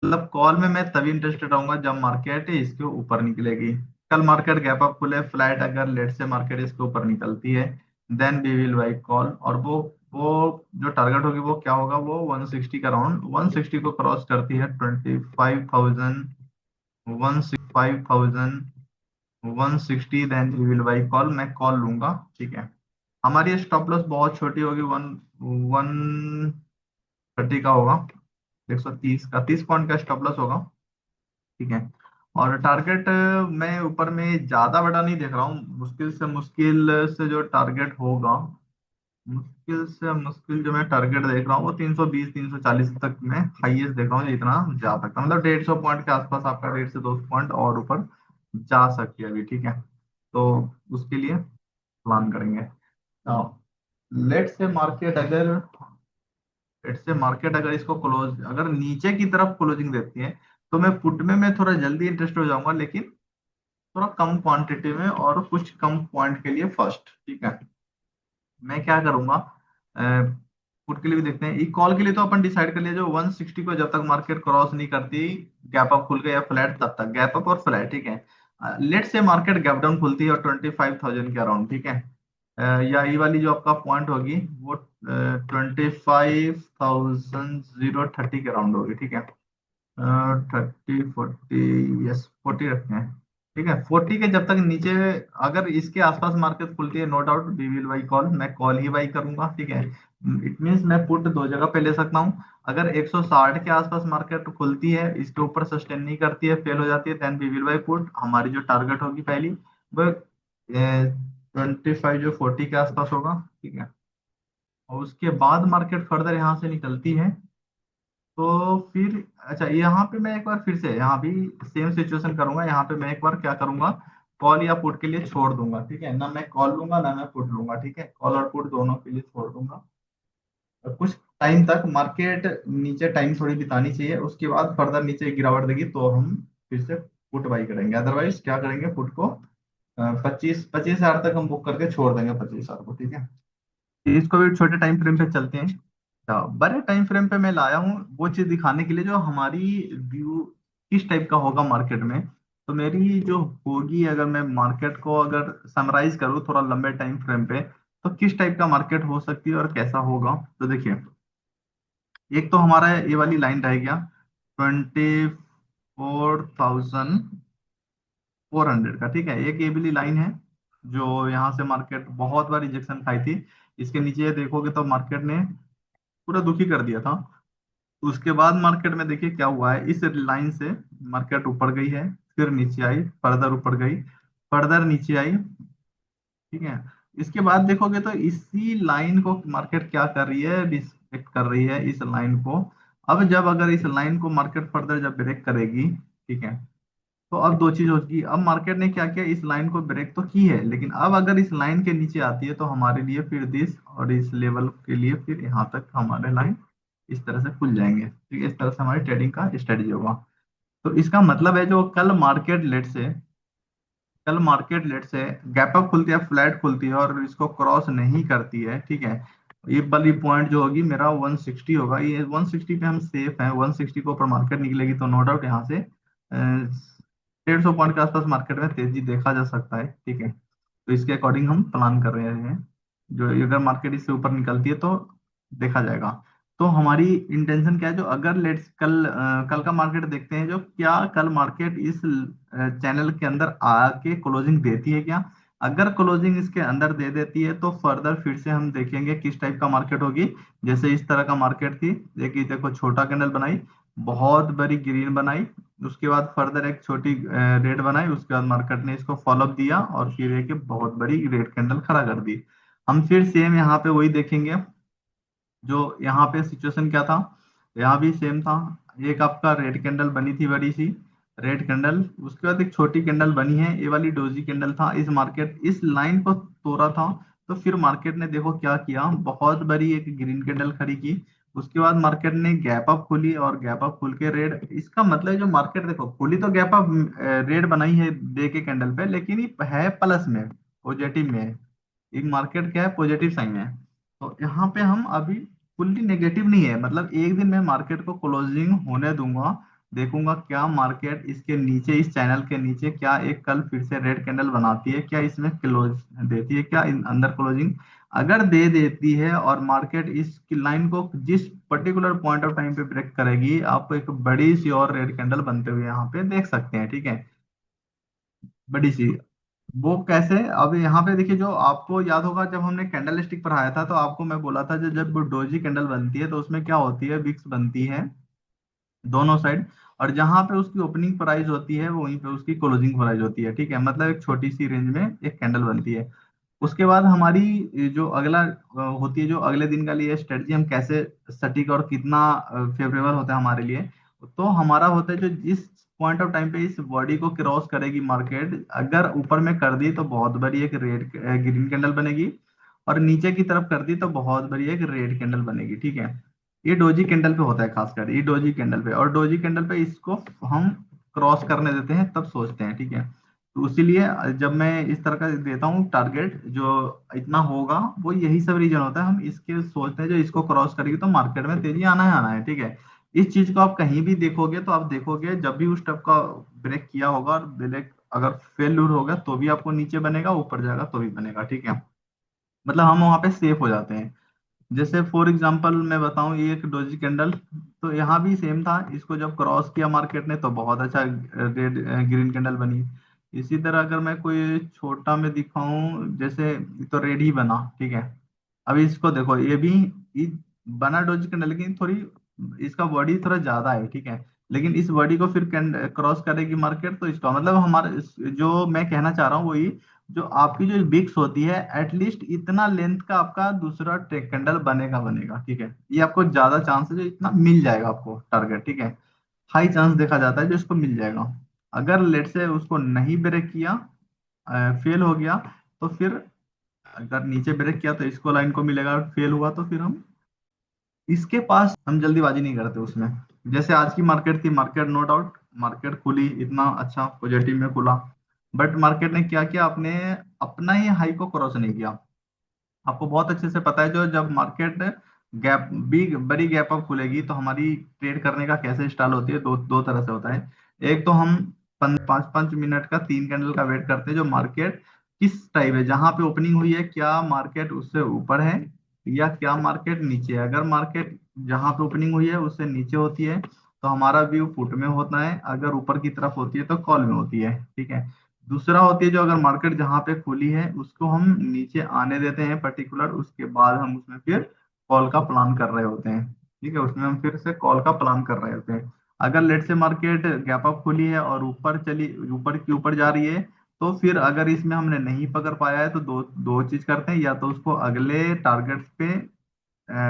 मतलब कॉल में मैं तभी इंटरेस्टेड रहूंगा जब मार्केट इसके ऊपर निकलेगी। कल मार्केट गैप अप खुले फ्लैट, अगर लेट से मार्केट इसके ऊपर निकलती है, then we will buy call. और वो जो टारगेट होगी वो क्या होगा, वो 160 का राउंड, 160 को क्रॉस करती है 25,000, 165,000, 160, then we will buy call, मैं कॉल लूंगा। ठीक है, हमारी स्टॉप लॉस बहुत छोटी होगी, वन 130 का होगा, 130 का, 30 पॉइंट का स्टॉप लॉस होगा। ठीक है, और टारगेट मैं ऊपर में ज्यादा बड़ा नहीं देख रहा हूँ, मुश्किल से जो टारगेट होगा, मुश्किल से मुश्किल जो मैं टारगेट देख रहा हूँ वो 320 340 तक मैं हाईएस्ट देख रहा हूँ, इतना जा सकता है, मतलब 150 पॉइंट के आसपास आपका 150 से 200 पॉइंट और ऊपर जा सकती है अभी। ठीक है, तो उसके लिए प्लान करेंगे। लेट से मार्केट अगर लेट से मार्केट अगर इसको क्लोज, अगर नीचे की तरफ क्लोजिंग देती है, तो मैं पुट में मैं थोड़ा जल्दी इंटरेस्ट हो जाऊंगा, लेकिन थोड़ा कम क्वांटिटी में और कुछ कम पॉइंट के लिए फर्स्ट। ठीक है, मैं क्या करूंगा, पुट के लिए भी देखते हैं, ई कॉल के लिए तो अपन डिसाइड कर लिया, जो 160 को जब तक मार्केट क्रॉस नहीं करती, गैप अप खुल के या फ्लैट, तब तक गैप अप और फ्लैट। ठीक है, लेट से मार्केट गैप डाउन खुलती है और 25,000 के अराउंड। ठीक है, या ये वाली जो आपका पॉइंट होगी वो 25,030 के अराउंड होगी। ठीक है, 30 40, यस 40 रखते हैं। ठीक है, 40 के जब तक नीचे, अगर इसके आसपास मार्केट खुलती है, no doubt we will buy call, मैं कॉल ही बाई करूंगा। ठीक है, इट मीन्स मैं पुट दो जगह पे ले सकता हूँ। अगर 160 के आसपास मार्केट खुलती है, इसके ऊपर सस्टेन नहीं करती है, फेल हो जाती है, then we will buy put. हमारी जो टारगेट होगी पहली, वो 25 जो 40 के आसपास होगा। ठीक है, और उसके बाद मार्केट फर्दर यहाँ से निकलती है, तो फिर अच्छा, यहाँ पे मैं एक बार फिर से यहाँ भी सेम सिचुएशन करूंगा। यहाँ पे मैं एक बार क्या करूंगा, कॉल या पुट के लिए छोड़ दूंगा। ठीक है, ना मैं कॉल लूंगा ना मैं पुट लूंगा। ठीक है, कॉल और पुट दोनों के लिए छोड़ दूंगा, और कुछ टाइम तक मार्केट नीचे टाइम थोड़ी बितानी चाहिए, उसके बाद फर्दर नीचे गिरावट देगी तो हम फिर से पुट बाई करेंगे। अदरवाइज क्या करेंगे, पुट को 25,000 तक हम बुक करके छोड़ देंगे, 25,000 को। ठीक है, इसको भी छोटे टाइम फ्रेम पे चलते हैं। तो बड़े टाइम फ्रेम पे मैं लाया हूँ वो चीज दिखाने के लिए, जो हमारी व्यू किस टाइप का होगा मार्केट में। तो मेरी जो होगी, अगर मैं मार्केट को अगर समराइज करूँ थोड़ा लंबे टाइम फ्रेम पे, तो किस टाइप का मार्केट हो सकती है और कैसा होगा। तो देखिए, एक तो हमारा ये वाली लाइन रह गया 24,400 का। ठीक है, एक ये वाली लाइन है, जो यहाँ से मार्केट बहुत बार रिजेक्शन खाई थी। इसके नीचे ये देखोगे तो मार्केट ने पूरा दुखी कर दिया था। उसके बाद मार्केट में देखिए क्या हुआ है, इस लाइन से मार्केट ऊपर गई है, फिर नीचे आई, फर्दर ऊपर गई, फर्दर नीचे आई। ठीक है, इसके बाद देखोगे तो इसी लाइन को मार्केट क्या कर रही है, रिस्पेक्ट कर रही है इस लाइन को। अब जब अगर इस लाइन को मार्केट फर्दर जब ब्रेक करेगी, ठीक है, तो अब दो चीज होगी। अब मार्केट ने क्या किया, इस लाइन को ब्रेक तो की है, लेकिन अब अगर इस लाइन के नीचे आती है तो हमारे लिए फिर दिस, और इस लेवल के लिए फिर यहाँ तक हमारे लाइन इस तरह से खुल जाएंगे। ठीक है, इस तरह से हमारी ट्रेडिंग का स्ट्रेटेजी होगा। तो इसका मतलब है, जो कल मार्केट लेट से गैप अप खुलती है, फ्लैट खुलती है और इसको क्रॉस नहीं करती है, ठीक है, ये वाली पॉइंट जो होगी मेरा 160 होगा, ये 160 पे हम सेफ हैं। 160 के ऊपर मार्केट निकलेगी तो नो डाउट यहाँ से 150 पॉइंट के आसपास मार्केट में तेजी देखा जा सकता है। ठीक है, तो इसके अकॉर्डिंग हम प्लान कर रहे हैं, जो अगर मार्केट इससे ऊपर निकलती है तो देखा जाएगा। तो हमारी इंटेंशन क्या है, जो अगर कल का मार्केट देखते हैं, जो क्या कल मार्केट इस चैनल के अंदर आके क्लोजिंग देती है क्या। अगर क्लोजिंग इसके अंदर दे देती है तो फर्दर फिर से हम देखेंगे किस टाइप का मार्केट होगी। जैसे इस तरह का मार्केट थी, देखिए देखो छोटा कैंडल बनाई, बहुत बड़ी ग्रीन बनाई, उसके बाद फर्दर एक छोटी रेड बनाई, उसके बाद मार्केट ने इसको फॉलोअप दिया और फिर एक बहुत बड़ी रेड कैंडल खड़ा कर दी। हम फिर सेम यहाँ पे वही देखेंगे, जो यहाँ पे सिचुएशन क्या था, यहाँ भी सेम था। एक आपका रेड कैंडल बनी थी, बड़ी सी रेड कैंडल, उसके बाद एक छोटी कैंडल बनी है, ये वाली डोजी कैंडल था। इस मार्केट इस लाइन को तोड़ा था, तो फिर मार्केट ने देखो क्या किया, बहुत बड़ी एक ग्रीन कैंडल खड़ी की। उसके बाद मार्केट ने गैप अप खोली और गैप अप खोल के रेड, इसका मतलब जो मार्केट देखो खोली तो गैप अप रेड बनाई है डे के कैंडल पे, लेकिन ये है प्लस में, पॉजिटिव में है। एक मार्केट क्या है, पॉजिटिव साइन है। तो यहाँ पे हम अभी फुल्ली नेगेटिव नहीं है, मतलब एक दिन मैं मार्केट को क्लोजिंग होने दूंगा, देखूंगा क्या मार्केट इसके नीचे, इस चैनल के नीचे क्या एक कल फिर से रेड कैंडल बनाती है, क्या इसमें क्लोज देती है, क्या अंदर क्लोजिंग अगर दे देती है और मार्केट इस लाइन को जिस पर्टिकुलर पॉइंट ऑफ टाइम पे ब्रेक करेगी, आप एक बड़ी सी और रेड कैंडल बनते हुए यहाँ पे देख सकते हैं। ठीक है, बड़ी सी। वो कैसे, अब यहाँ पे देखिए, जो आपको याद होगा जब हमने कैंडल स्टिक पढ़ाया था तो आपको मैं बोला था जब डोजी कैंडल बनती है तो उसमें क्या होती है, विक्स बनती है दोनों साइड, और जहां पे उसकी ओपनिंग प्राइस होती है वहीं पे उसकी क्लोजिंग प्राइस होती है। ठीक है, मतलब एक छोटी सी रेंज में एक कैंडल बनती है। उसके बाद हमारी जो अगला होती है, जो अगले दिन का लिए स्ट्रेटजी, हम कैसे सटीक और कितना फेवरेबल होता है हमारे लिए। तो हमारा होता है जो जिस पॉइंट ऑफ टाइम पे इस बॉडी को क्रॉस करेगी मार्केट, अगर ऊपर में कर दी तो बहुत बड़ी एक रेड ग्रीन कैंडल बनेगी, और नीचे की तरफ कर दी तो बहुत बड़ी एक रेड कैंडल बनेगी। ठीक है, ये डोजी कैंडल पे होता है, खासकर ये डोजी कैंडल पे, और डोजी कैंडल पे इसको हम क्रॉस करने देते हैं तब सोचते हैं। ठीक है, तो इसीलिए जब मैं इस तरह का देता हूँ टारगेट जो इतना होगा, वो यही सब रीजन होता है, हम इसके सोचते हैं जो इसको क्रॉस करेगी तो मार्केट में तेजी आना है, आना है। ठीक है, इस चीज को आप कहीं भी देखोगे तो आप देखोगे जब भी उस टप का ब्रेक किया होगा और ब्रेक अगर फेल्यूर होगा तो भी आपको नीचे बनेगा, ऊपर जाएगा तो भी बनेगा। ठीक है, मतलब हम वहां पे सेफ हो जाते हैं। जैसे फॉर एग्जांपल मैं बताऊं, ये एक डोजी कैंडल, तो यहाँ भी सेम था, इसको जब क्रॉस किया मार्केट ने तो बहुत अच्छा रेड ग्रीन कैंडल बनी। इसी तरह अगर मैं कोई छोटा में दिखाऊं, जैसे तो रेड ही बना। ठीक है, अभी इसको देखो, ये बना डोजी कैंडल, लेकिन थोड़ी इसका बॉडी थोड़ा ज्यादा है। ठीक है, लेकिन इस बॉडी को फिर क्रॉस करेगी मार्केट तो इसका मतलब हमारा जो मैं कहना चाह रहा हूँ वही, जो आपकी जो बिक्स होती है एटलीस्ट इतना लेंथ का आपका दूसरा टेक कैंडल बनेगा, बनेगा। ठीक है, ये आपको ज्यादा चांस है जो इतना मिल जाएगा आपको टारगेट। ठीक है, हाई चांस देखा जाता है जो इसको मिल जाएगा। अगर लेट से उसको नहीं ब्रेक किया, फेल हो गया, तो फिर अगर नीचे ब्रेक किया तो इसको लाइन को मिलेगा, फेल हुआ तो फिर हम इसके पास, हम जल्दीबाजी नहीं करते उसमें। जैसे आज की मार्केट थी, मार्केट नो डाउट मार्केट खुली इतना अच्छा पॉजिटिव में खुला, बट मार्केट ने क्या किया, अपने अपना ही हाई को क्रॉस नहीं किया। आपको बहुत अच्छे से पता है जो जब मार्केट गैप बिग बड़ी गैप अप खुलेगी तो हमारी ट्रेड करने का कैसे स्टाइल होती है, दो दो तरह से होता है। एक तो हम 5-5 मिनट का तीन कैंडल का वेट करते हैं, जो मार्केट किस टाइप है, जहां पे ओपनिंग हुई है क्या मार्केट उससे ऊपर है या क्या मार्केट नीचे है। अगर मार्केट जहां पे ओपनिंग हुई है उससे नीचे होती है तो हमारा व्यू पुट में होता है, अगर ऊपर की तरफ होती है तो कॉल में होती है। ठीक है, दूसरा होती है जो अगर मार्केट जहां पे खुली है उसको हम नीचे आने देते हैं पर्टिकुलर, उसके बाद हम उसमें फिर कॉल का प्लान कर रहे होते हैं। ठीक है, उसमें हम फिर से कॉल का प्लान कर रहे होते हैं। अगर लेट से मार्केट गैप अप खुली है और ऊपर चली, ऊपर की ऊपर जा रही है, तो फिर अगर इसमें हमने नहीं पकड़ पाया है तो दो दो चीज करते हैं, या तो उसको अगले टारगेट पे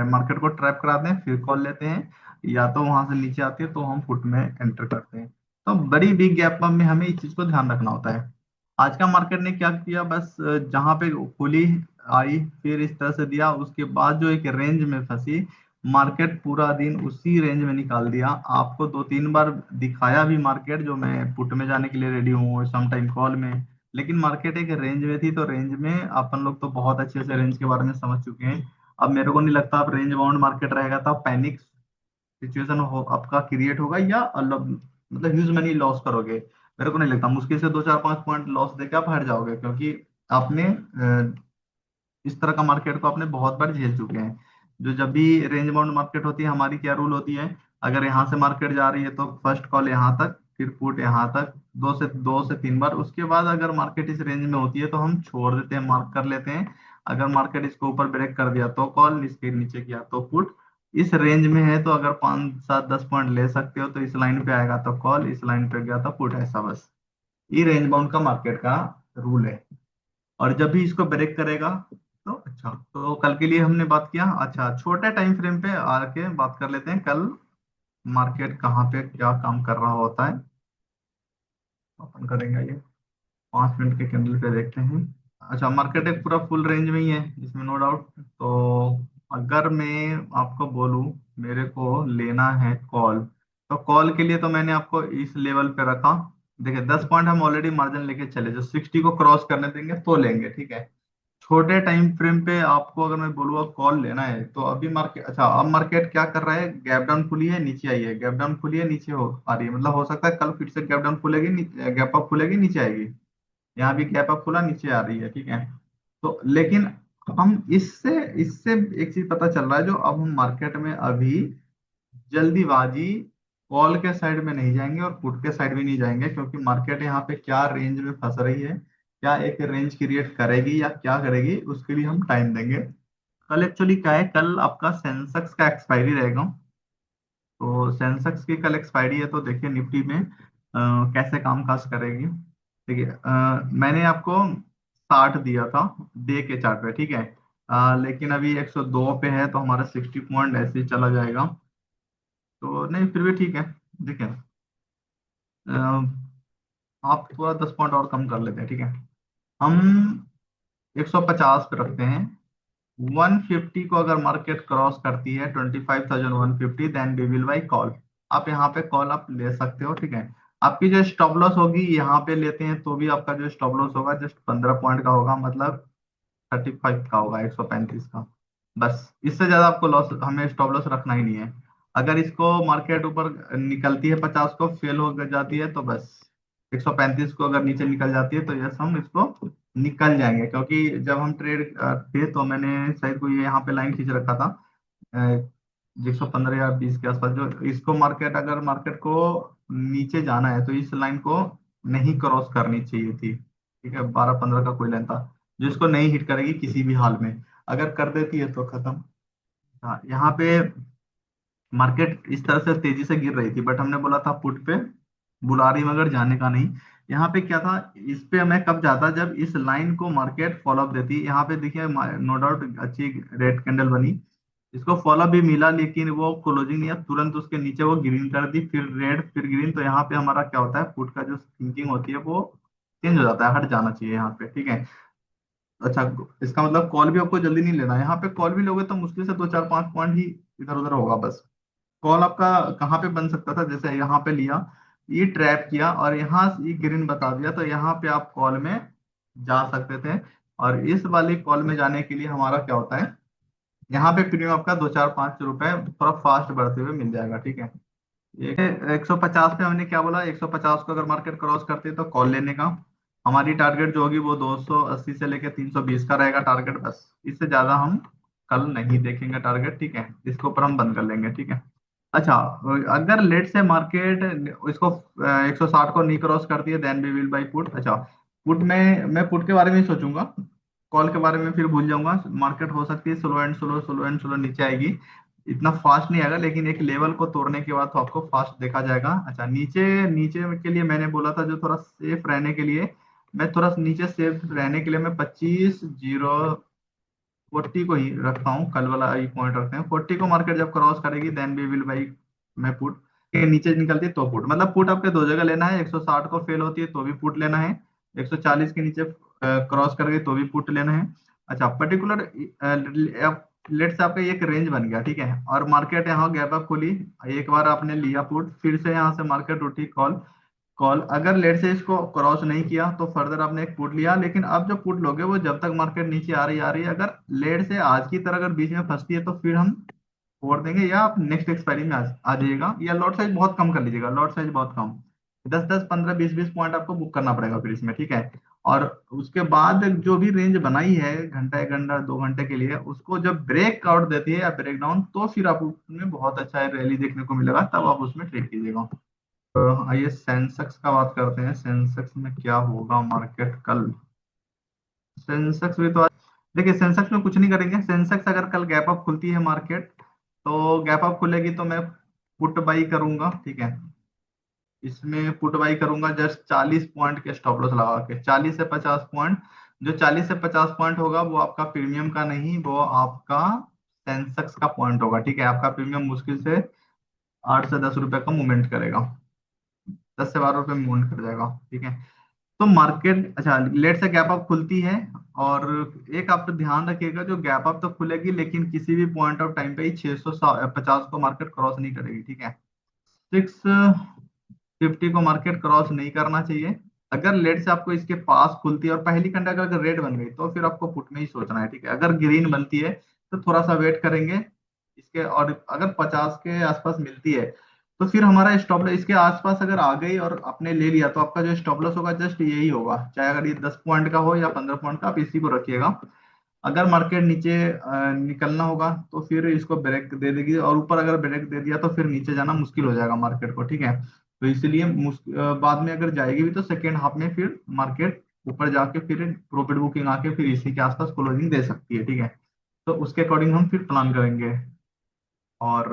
मार्केट को ट्रैप कराते हैं फिर कॉल लेते हैं, या तो वहां से नीचे आती है तो हम फुट में एंटर करते हैं। तो बड़ी बिग गैप में हमें इस चीज को ध्यान रखना होता है। आज का मार्केट ने क्या किया, बस जहां पे खुली आई फिर इस तरह से दिया, उसके बाद जो एक रेंज में फंसी, मार्केट पूरा दिन उसी रेंज में निकाल दिया। आपको 2-3 बार दिखाया भी मार्केट, जो मैं पुट में जाने के लिए रेडी हूँ समटाइम कॉल में, लेकिन मार्केट एक रेंज में थी, तो रेंज में अपन लोग तो बहुत अच्छे से रेंज के बारे में समझ चुके हैं। अब मेरे को नहीं लगता आप रेंज बाउंड मार्केट रहेगा तो पैनिक सिचुएशन हो आपका क्रिएट होगा, या मतलब ह्यूज मनी लॉस करोगे। मेरे को नहीं लगता, मुश्किल से 2-4-5 पॉइंट लॉस देके आप हट जाओगे, क्योंकि आपने इस तरह का मार्केट को आपने बहुत बार झेल चुके हैं। जो जब भी रेंज बाउंड मार्केट होती है, हमारी क्या रूल होती है, अगर यहाँ से मार्केट जा रही है तो फर्स्ट कॉल यहाँ तक, फिर पुट यहाँ तक, 2 से 3 बार, उसके बाद अगर मार्केट इस रेंज में होती है तो हम छोड़ देते हैं, मार्क कर लेते हैं। अगर मार्केट इसको ऊपर ब्रेक कर दिया तो कॉल, इसके नीचे किया तो पुट। इस रेंज में है तो अगर 5-7-10 पॉइंट ले सकते हो तो इस लाइन पे आएगा तो कॉल, इस लाइन पे गया तो पुट, ऐसा बस। ये रेंज बाउंड का मार्केट का रूल है। और जब भी इसको ब्रेक करेगा तो अच्छा, तो कल के लिए हमने बात किया। अच्छा, छोटे टाइम फ्रेम पे आके बात कर लेते हैं कल मार्केट कहाँ पे क्या काम कर रहा होता है। ओपन करेंगे ये 5 मिनट के कैंडल पे देखते हैं। अच्छा, मार्केट एक पूरा फुल रेंज में ही है इसमें नो डाउट। तो अगर मैं आपको बोलूं मेरे को लेना है कॉल, तो कॉल के लिए तो मैंने आपको इस लेवल पे रखा। देखिए 10 पॉइंट हम ऑलरेडी मार्जिन लेके चले, जो 60 को क्रॉस करने देंगे तो लेंगे। ठीक है, छोटे टाइम फ्रेम पे आपको अगर मैं बोलूँगा कॉल लेना है तो अभी मार्केट, अच्छा अब मार्केट क्या कर रहा है, गैप डाउन खुली है नीचे आई है, गैप डाउन खुली है नीचे हो आ रही है, मतलब हो सकता है कल फिर से गैप डाउन खुलेगी, गैप अप खुलेगी नीचे आएगी। यहाँ भी गैप अप खुला नीचे आ रही है, ठीक है। तो लेकिन हम इससे इससे एक चीज पता चल रहा है, जो अब हम मार्केट में अभी जल्दीबाजी कॉल के साइड में नहीं जाएंगे और पुट के साइड भी नहीं जाएंगे, क्योंकि मार्केट यहाँ पे क्या रेंज में फंस रही है, क्या एक रेंज क्रिएट करेगी या क्या करेगी, उसके लिए हम टाइम देंगे। कल एक्चुअली क्या है, कल आपका सेंसेक्स का एक्सपायरी रहेगा। तो सेंसेक्स की कल एक्सपायरी है, तो देखिए निफ्टी में कैसे काम काज करेगी। देखिए मैंने आपको 60 दिया था डे के चार्ट पे, ठीक है। लेकिन अभी 102 पे है, तो हमारा 60 पॉइंट ऐसे ही चला जाएगा। तो नहीं, फिर भी ठीक है। देखिए आप थोड़ा 10 पॉइंट और कम कर लेते हैं, ठीक है। हम 150 पे रखते हैं। 150 को अगर मार्केट क्रॉस करती है 25,150, then we will buy call. आप यहाँ पे कॉल आप ले सकते हो, ठीक है। आपकी जो स्टॉप लॉस होगी यहाँ पे लेते हैं तो भी आपका जो स्टॉप लॉस होगा जस्ट 15 पॉइंट का होगा, मतलब 35 का होगा, 135 का। बस इससे ज्यादा आपको लॉस, हमें स्टॉप लॉस रखना ही नहीं है। अगर इसको मार्केट ऊपर निकलती है 50 को फेल हो जाती है तो बस 135 को अगर नीचे निकल जाती है तो यस हम इसको निकल जाएंगे, क्योंकि जब हम ट्रेड थे तो मैंने शायद कोई यहाँ पे लाइन खींच रखा था 115 या 20 के आसपास, जो इसको मार्केट, अगर मार्केट को नीचे जाना है तो इस लाइन को नहीं क्रॉस करनी चाहिए थी, ठीक है। 12-15 का कोई लाइन था जो इसको नहीं हिट करेगी किसी भी हाल में, अगर कर देती है तो खत्म। हाँ, यहाँ पे मार्केट इस तरह से तेजी से गिर रही थी, बट हमने बोला था पुट पे बुला रही मगर जाने का नहीं। यहाँ पे क्या था, इस पे हमें कब जाता जब इस लाइन को मार्केट फॉलोअप देती। यहाँ पे देखिए नो डाउट अच्छी रेड कैंडल बनी, इसको फॉलोअप भी मिला, लेकिन वो क्लोजिंग नहीं है, तुरंत उसके नीचे वो ग्रीन कर दी, फिर रेड फिर ग्रीन। तो यहाँ पे हमारा क्या होता है, पुट का जो थिंकिंग होती है वो चेंज हो जाता है, हट जाना चाहिए यहाँ पे, ठीक है। अच्छा, इसका मतलब कॉल भी आपको जल्दी नहीं लेना है। यहाँ पे कॉल भी लोगे तो मुश्किल से 2-4-5 पॉइंट ही इधर उधर होगा बस। कॉल आपका कहाँ पे बन सकता था, जैसे यहाँ पे लिया, ये ट्रैप किया और यहाँ ये ग्रीन बता दिया, तो यहाँ पे आप कॉल में जा सकते थे। और इस वाली कॉल में जाने के लिए हमारा क्या होता है, यहाँ पे प्रीमियम आपका 2-4-5 रुपए थोड़ा फास्ट बढ़ते हुए मिल जाएगा, ठीक है। 150 पे हमने क्या बोला, 150 को अगर मार्केट क्रॉस करती है तो कॉल लेने का। हमारी टारगेट जो होगी वो 280 से लेकर 320 का रहेगा टारगेट, बस इससे ज्यादा हम कल नहीं देखेंगे टारगेट, ठीक है। इसके ऊपर हम बंद कर लेंगे, ठीक है। अच्छा, अगर लेट से मार्केट इसको 160 को नहीं क्रॉस करती है then we will buy put. अच्छा, पुट में मैं पुट के बारे में ही सोचूंगा, कॉल के बारे में फिर भूल जाऊंगा। मार्केट हो सकती है slow and slow, slow and slow नीचे आएगी, इतना फास्ट नहीं आएगा, लेकिन एक लेवल को तोड़ने के बाद तो आपको फास्ट देखा जाएगा। अच्छा, नीचे नीचे के लिए मैंने बोला था जो थोड़ा सेफ रहने के लिए, मैं थोड़ा नीचे सेफ रहने के लिए मैं 25-0-40 को ही रखता हूँ, कल वाला ही पॉइंट रखते हैं। 40 को मार्केट जब क्रॉस करेगी देन वी विल बाई, मैं पुट के नीचे निकलती है तो पुट, मतलब पुट आपके दो जगह लेना है। 160 को फेल होती है तो भी पुट लेना है, 140 के नीचे क्रॉस कर गई तो भी पुट लेना है। अच्छा, पर्टिकुलर लेट से आपका एक रेंज बन गया, ठीक है, और मार्केट यहाँ गैप अप खुली, एक बार आपने लिया पुट, फिर से यहाँ से मार्केट उठी कॉल। कॉल अगर लेट से इसको क्रॉस नहीं किया तो फर्दर आपने एक पुट लिया, लेकिन अब जो पुट लोगे वो जब तक मार्केट नीचे आ रही है, अगर लेट से आज की तरह अगर बीच में फंसती है तो फिर हम छोड़ देंगे, या आप नेक्स्ट एक्सपायरी में आ जाइएगा, या लॉट साइज बहुत कम कर लीजिएगा, लॉट साइज बहुत कम, 10-10 15-20-20 पॉइंट आपको बुक करना पड़ेगा फिर इसमें, ठीक है। और उसके बाद जो भी रेंज बनाई है घंटा 1 घंटा 2 घंटे के लिए, उसको जब ब्रेक आउट देती है या ब्रेक डाउन, तो फिर आप उसमें बहुत अच्छा रैली देखने को मिलेगा, तब आप उसमें ट्रेड कीजिएगा। तो आइए सेंसेक्स का बात करते हैं, सेंसेक्स में क्या होगा मार्केट कल। सेंसेक्स भी तो देखिए, सेंसेक्स में कुछ नहीं करेंगे। सेंसेक्स अगर कल गैप अप खुलती है मार्केट, तो गैप अप खुलेगी तो मैं पुट बाई करूंगा, ठीक है। इसमें पुट बाई करूंगा जस्ट 40 पॉइंट के स्टॉप लॉस लगा के, 40 से 50 पॉइंट। जो 40 से 50 पॉइंट होगा वो आपका प्रीमियम का नहीं, वो आपका सेंसेक्स का पॉइंट होगा, ठीक है। आपका प्रीमियम मुश्किल से 8 से 10 रुपए का मूवमेंट करेगा, 10 से 12 रुपए मूवमेंट कर जाएगा, ठीक है। तो मार्केट, अच्छा लेट से गैप अप खुलती है, और एक आप ध्यान रखिएगा, जो गैप अप तो खुलेगी लेकिन किसी भी पॉइंट ऑफ टाइम पे ही 650 को मार्केट क्रॉस नहीं करेगी, ठीक है। 650 को मार्केट क्रॉस नहीं करना चाहिए। अगर लेट से आपको इसके पास खुलती है और पहली कैंडल अगर रेड बन गई तो फिर आपको पुट में ही सोचना है, ठीक है। अगर ग्रीन बनती है तो थोड़ा सा वेट करेंगे इसके, और अगर 50 के आसपास मिलती है तो फिर हमारा स्टॉप लॉस इसके आसपास अगर आ गई और आपने ले लिया तो आपका जो स्टॉप लॉस होगा जस्ट यही होगा, चाहे अगर ये 10 पॉइंट का हो या 15 पॉइंट का, आप इसी को रखिएगा। अगर मार्केट नीचे निकलना होगा तो फिर इसको ब्रेक दे देगी, और ऊपर अगर ब्रेक दे दिया तो फिर नीचे जाना मुश्किल हो जाएगा मार्केट को, ठीक है। तो इसलिए बाद में अगर जाएगी भी तो सेकेंड हाफ में फिर मार्केट ऊपर जाके फिर प्रॉफिट बुकिंग आके फिर इसी के आसपास क्लोजिंग दे सकती है, ठीक है। तो उसके अकॉर्डिंग हम फिर प्लान करेंगे। और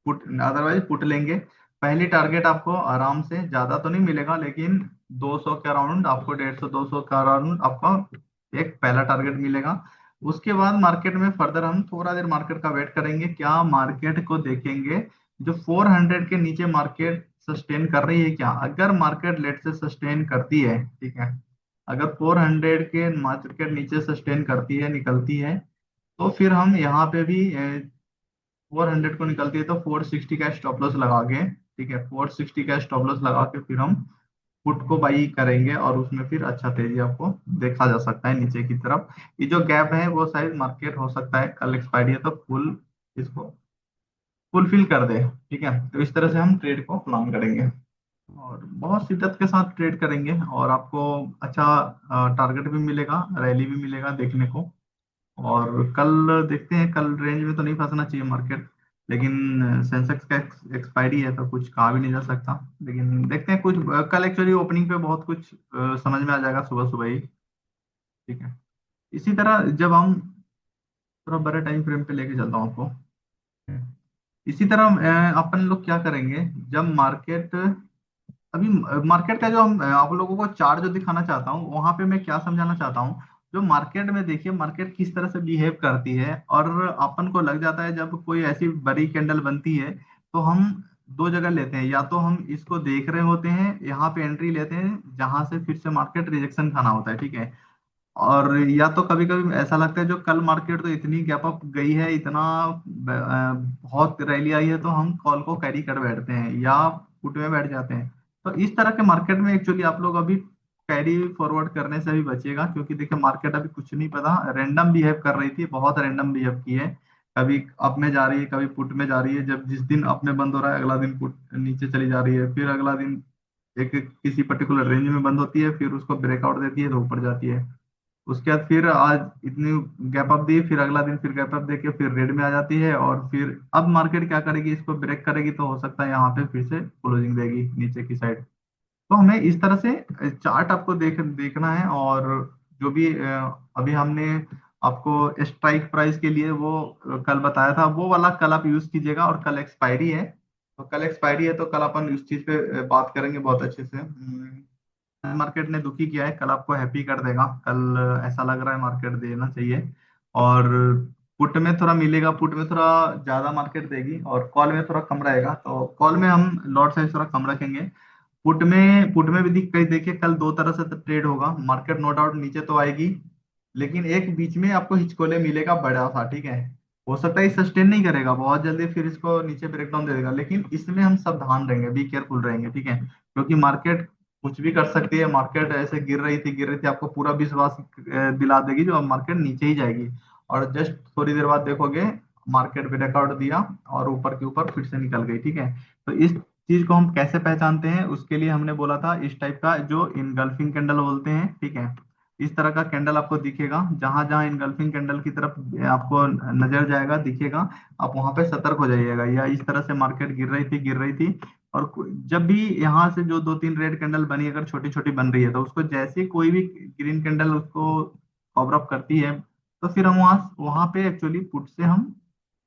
पुट अदरवाइज पुट लेंगे। पहली टारगेट आपको आराम से, ज्यादा तो नहीं मिलेगा लेकिन 200 के अराउंड आपको, 150 200 के अराउंड आपका एक पहला टारगेट मिलेगा। उसके बाद मार्केट में फर्दर हम थोड़ा देर मार्केट का वेट करेंगे, क्या मार्केट को देखेंगे जो 400 के नीचे मार्केट सस्टेन कर रही है क्या। अगर मार्केट लेट से सस्टेन करती है, ठीक है, अगर 400 के मार्केट नीचे सस्टेन करती है, निकलती है, तो फिर हम यहाँ पे भी 400 को निकलती है तो 460 का स्टॉप लॉस लगा के, ठीक है, 460 का स्टॉप लॉस लगा के फिर हम पुट को बाई करेंगे, और उसमें फिर अच्छा तेजी आपको देखा जा सकता है नीचे की तरफ। ये जो गैप है वो शायद मार्केट हो सकता है कल एक्सपायरी है तो फुल इसको फुलफिल कर दे, ठीक है। तो इस तरह से हम ट्रेड को प्लान करेंगे और बहुत शिद्दत के साथ ट्रेड करेंगे, और आपको अच्छा टारगेट भी मिलेगा, रैली भी मिलेगा देखने को। और कल देखते हैं, कल रेंज में तो नहीं फंसना चाहिए मार्केट, लेकिन सेंसेक्स का एक्सपायरी है तो कुछ कहा भी नहीं जा सकता। लेकिन देखते हैं कुछ कल एक्चुअली ओपनिंग पे बहुत कुछ समझ में आ जाएगा सुबह सुबह ही, ठीक है। इसी तरह जब हम थोड़ा बड़े टाइम फ्रेम पे लेके चलता हूँ आपको, इसी तरह अपन लोग क्या करेंगे जब मार्केट, अभी मार्केट का जो हम आप लोगों को चार्ट जो दिखाना चाहता हूँ वहां पे मैं क्या समझाना चाहता हूँ। जो मार्केट में देखिए मार्केट किस तरह से बिहेव करती है, और अपन को लग जाता है जब कोई ऐसी बड़ी कैंडल बनती है तो हम दो जगह लेते हैं, या तो हम इसको देख रहे होते हैं यहाँ पे एंट्री लेते हैं जहां से फिर से मार्केट रिजेक्शन खाना होता है, ठीक है। और या तो कभी कभी ऐसा लगता है जो कल मार्केट तो इतनी गैप अप गई है, इतना बहुत रैली आई है तो हम कॉल को कैरी कर बैठते हैं या पुट में बैठ जाते हैं। तो इस तरह के मार्केट में एक्चुअली आप लोग अभी कैरी फॉरवर्ड करने से भी बचिएगा, क्योंकि देखिए मार्केट अभी कुछ नहीं पता, रैंडम बिहेव कर रही थी, बहुत रैंडम बिहेव की है। कभी अप में जा रही है, कभी पुट में जा रही है, जब जिस दिन अप में बंद हो रहा है अगला दिन पुट नीचे चली जा रही है, फिर अगला दिन एक किसी पर्टिकुलर रेंज में बंद होती है, फिर उसको ब्रेकआउट देती है तो ऊपर जाती है। उसके बाद फिर आज इतनी गैप अप दी, फिर अगला दिन फिर गैप अप देके फिर रेड में आ जाती है, और फिर अब मार्केट क्या करेगी, इसको ब्रेक करेगी तो हो सकता है यहाँ पे फिर से क्लोजिंग देगी नीचे की साइड। तो हमें इस तरह से चार्ट आपको देखना है। और जो भी अभी हमने आपको स्ट्राइक प्राइस के लिए वो कल बताया था वो वाला कल आप यूज कीजिएगा, और कल एक्सपायरी है, तो कल एक्सपायरी है तो कल अपन इस चीज पे बात करेंगे बहुत अच्छे से। मार्केट ने दुखी किया है, कल आपको हैप्पी कर देगा, कल ऐसा लग रहा है मार्केट देना चाहिए। और पुट में थोड़ा मिलेगा, पुट में थोड़ा ज्यादा मार्केट देगी और कॉल में थोड़ा कम रहेगा, तो कॉल में हम लॉट साइज थोड़ा कम रखेंगे। पुट में भी कहीं देखिए कल दो तरह से ट्रेड होगा, मार्केट नो डाउट नीचे तो आएगी, लेकिन एक बीच में आपको हिचकोले मिलेगा बड़ा सा, ठीक है। हो सकता है सस्टेन नहीं करेगा बहुत जल्दी, फिर इसको नीचे ब्रेकडाउन दे देगा, लेकिन इसमें हम सावधान रहेंगे, बी केयरफुल रहेंगे, ठीक है। क्योंकि मार्केट कुछ भी कर सकती है, मार्केट ऐसे गिर रही थी आपको पूरा विश्वास दिला देगी जो अब मार्केट नीचे ही जाएगी, और जस्ट थोड़ी देर बाद देखोगे मार्केट ब्रेकआउट दिया और ऊपर के ऊपर फिर से निकल गई, ठीक है। तो इस चीज को हम कैसे पहचानते हैं उसके लिए हमने बोला था इस टाइप का जो इनगल्फिंग कैंडल बोलते हैं, ठीक है। इस तरह का कैंडल आपको दिखेगा, जहां जहां इनगल्फिंग कैंडल की तरफ आपको नजर जाएगा दिखेगा, आप वहां पे सतर्क हो जाइएगा। या इस तरह से मार्केट गिर रही थी और जब भी यहाँ से जो दो तीन रेड कैंडल बनी अगर छोटी छोटी बन रही है तो उसको जैसे कोई भी ग्रीन कैंडल उसको कवर अप करती है, तो फिर हम वहां वहां पे एक्चुअली पुट से हम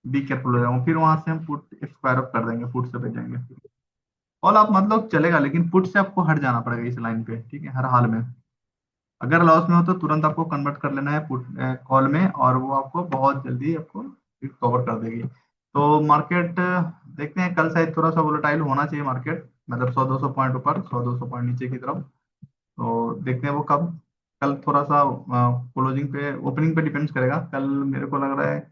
बी केयरफुल हो जाएंगे, फिर वहां से हम पुट एक्सपायर अप कर देंगे, पुट से बचेंगे। कॉल आप मतलब चलेगा, लेकिन पुट से आपको हट जाना पड़ेगा इस लाइन पे, ठीक है, हर हाल में। अगर लॉस में हो तो तुरंत आपको कन्वर्ट कर लेना है पुट कॉल में, और वो आपको बहुत जल्दी आपको कवर कर देगी। तो मार्केट देखते हैं, कल शायद थोड़ा सा वोलेटाइल होना चाहिए मार्केट, मतलब 100 200 पॉइंट ऊपर, 100 200 पॉइंट नीचे की तरफ। तो देखते हैं वो कब, कल थोड़ा सा क्लोजिंग पे ओपनिंग पे डिपेंड्स करेगा। कल मेरे को लग रहा है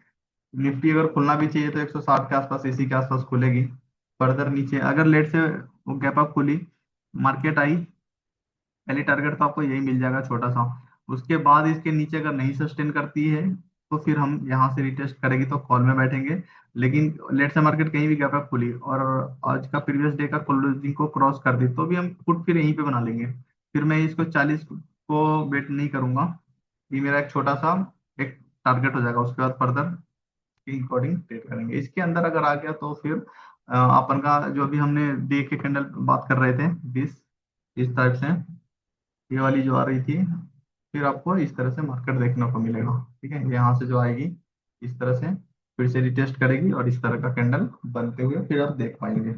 निफ्टी अगर खुलना भी चाहिए तो 160 के आसपास, इसी के आसपास खुलेगी। फर्दर नीचे अगर लेट से वो गैप अप खुली, मार्केट आई पहले टारगेट तो आपको यही मिल जाएगा छोटा सा। उसके बाद इसके नीचे अगर नहीं सस्टेन करती है तो फिर हम यहाँ से रिटेस्ट करेगी तो कॉल में बैठेंगे। लेकिन लेट से मार्केट कहीं भी गैप अप खुली और आज का प्रीवियस डे का क्लोजिंग को क्रॉस कर दी तो भी हम पुट फिर यहीं पे बना लेंगे। फिर मैं इसको 40 को वेट नहीं करूंगा। ये मेरा एक छोटा सा एक टारगेट हो जाएगा। उसके बाद फर्दर के अकॉर्डिंग ट्रेड करेंगे। इसके अंदर अगर आ गया तो फिर अपन का जो अभी हमने डे के कैंडल बात कर रहे थे 20 इस टाइप से ये वाली जो आ रही थी, फिर आपको इस तरह से मार्केट देखने को मिलेगा। ठीक है, यहाँ से जो आएगी इस तरह से फिर से रिटेस्ट करेगी और इस तरह का कैंडल बनते हुए फिर आप देख पाएंगे।